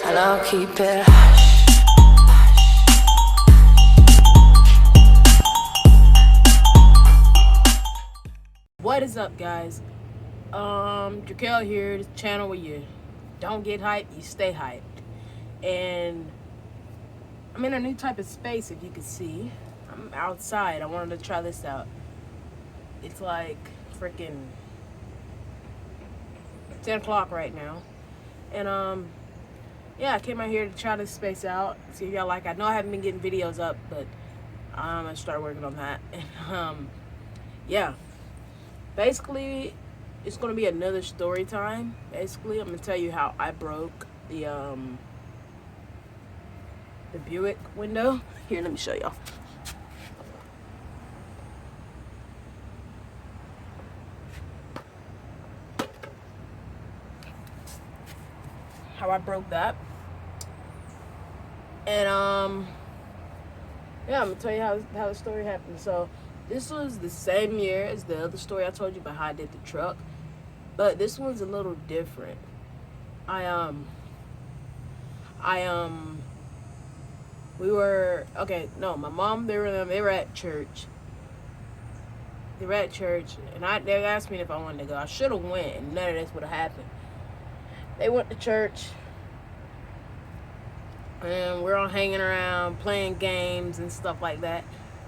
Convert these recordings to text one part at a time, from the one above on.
and I'll keep it hush. What is up, guys? Jaquel here, this channel where you don't get hyped, you stay hyped. And I'm in a new type of space, if you can see. I'm outside. I wanted to try this out. It's like freaking 10 o'clock right now. And yeah, I came out here to try this space out. See if y'all like it. I know I haven't been getting videos up, but I'm gonna start working on that. And yeah. Basically, it's gonna be another story time. Basically, I'm gonna tell you how I broke the Buick window. Here, let me show y'all. How I broke that. And yeah, I'm gonna tell you how the story happened. So this was the same year as the other story I told you about how I did the truck, but this one's a little different. We were my mom, they were at church. They were at church, and they asked me if I wanted to go. I should have went, and none of this would have happened. They went to church, and we're all hanging around, playing games and stuff like that,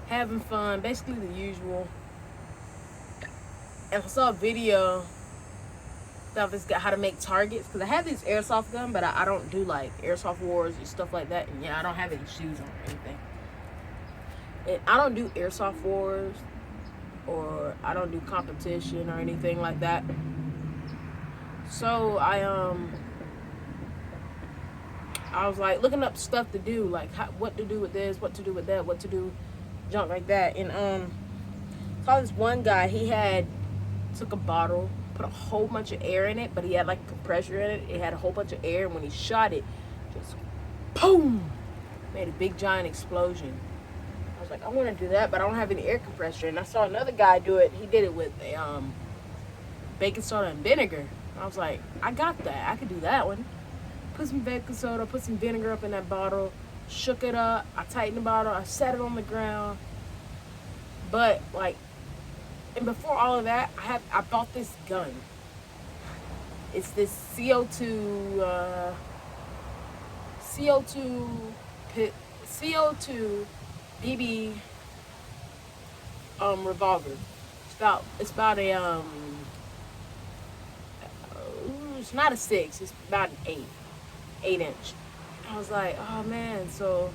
having fun, basically the usual. And I saw a video about this guy, how to make targets, because I have this airsoft gun, but I don't do like airsoft wars and stuff like that. And yeah, I don't have any shoes on or anything. And I don't do airsoft wars, or I don't do competition or anything like that. So I was like looking up stuff to do, like what to do with this, what to do with that, what to do, junk like that. And saw this one guy. He took a bottle, put a whole bunch of air in it, but he had like a compressor in it. It had a whole bunch of air, and when he shot it, just boom, made a big giant explosion. I was like, I want to do that, but I don't have any air compressor. And I saw another guy do it. He did it with a baking soda and vinegar. I was like, I got that. I could do that one. Put some baking soda, put some vinegar up in that bottle, shook it up. I tightened the bottle. I set it on the ground. But like, and before all of that, I bought this gun. It's this CO2 BB revolver. It's about a it's not a 6. It's about an 8 inch. I was like, oh man. So,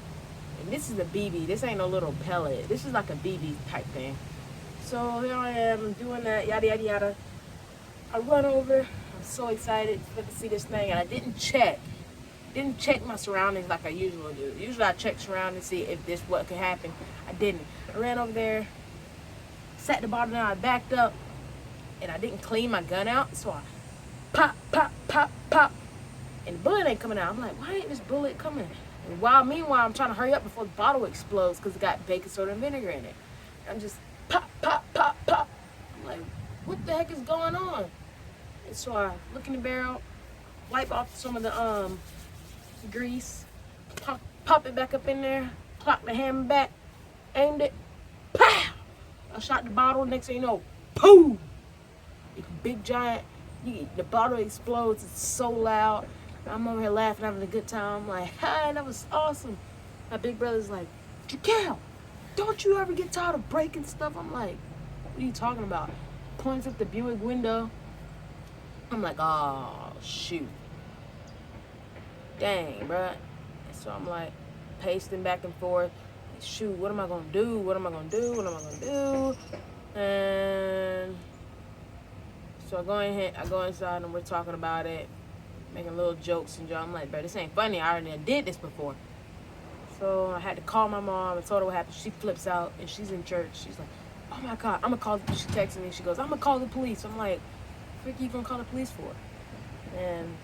and this is a BB. This ain't no little pellet. This is like a BB type thing. So here I am doing that, yada yada yada. I run over. I'm so excited to see this thing, and I didn't check my surroundings like I usually do. Usually I check surroundings to see if what could happen. I didn't. I ran over there, sat the bottom down. I backed up, and I didn't clean my gun out. So I pop, pop, pop, pop, and the bullet ain't coming out. I'm like, why ain't this bullet coming? And meanwhile, I'm trying to hurry up before the bottle explodes because it got baking soda and vinegar in it. I'm just pop, pop, pop, pop. I'm like, what the heck is going on? And so I look in the barrel, wipe off some of the grease, pop it back up in there, clock the hammer back, aimed it, pow! I shot the bottle. Next thing you know, boom! Big giant. The bottle explodes. It's so loud. I'm over here laughing, having a good time. I'm like, hi, that was awesome. My big brother's like, Jaquel, don't you ever get tired of breaking stuff? I'm like, what are you talking about? Points at the Buick window. I'm like, oh, shoot. Dang, bruh. So I'm like, pacing back and forth. Shoot, what am I going to do? What am I going to do? What am I going to do? And so I go inside, and we're talking about it, making little jokes and jokes. I'm like, bro, this ain't funny. I already did this before. So I had to call my mom and told her what happened. She flips out, and she's in church. She's like, oh my God, I'm gonna call. She texted me. She goes, I'm gonna call the police. I'm like, what are you gonna call the police for? And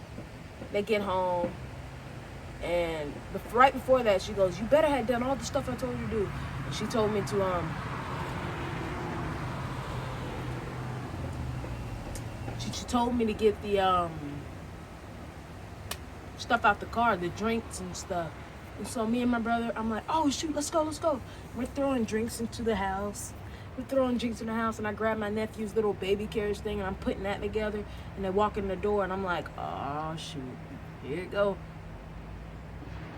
they get home, and right before that, she goes, you better have done all the stuff I told you to do. And she told me to she told me to get the stuff out the car, the drinks and stuff. And so me and my brother, I'm like, oh shoot, let's go. We're throwing drinks into the house. And I grab my nephew's little baby carriage thing, and I'm putting that together. And they walk in the door, and I'm like, oh shoot, here it go.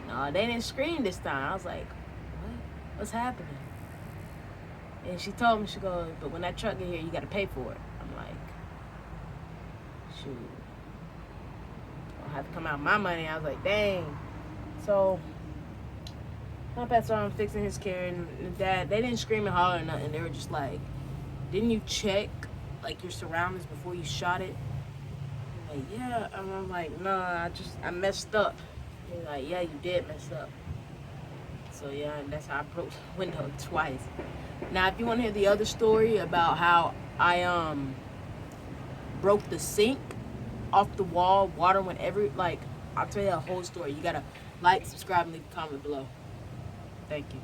No, they didn't scream this time. I was like, what? What's happening? And she told me, she goes, but when that truck get here, you got to pay for it. I'm like, shoot, I'll have to come out my money. I was like, dang. So my pet saw him fixing his car, and the dad, they didn't scream and holler or nothing. They were just like, didn't you check like your surroundings before you shot it? I'm like, yeah. And I'm like, nah, I messed up. He's like, yeah, you did mess up. So yeah, and that's how I broke the window twice. Now, if you want to hear the other story about how I broke the sink off the wall, water went I'll tell you a whole story. You gotta like, subscribe, and leave a comment below. Thank you.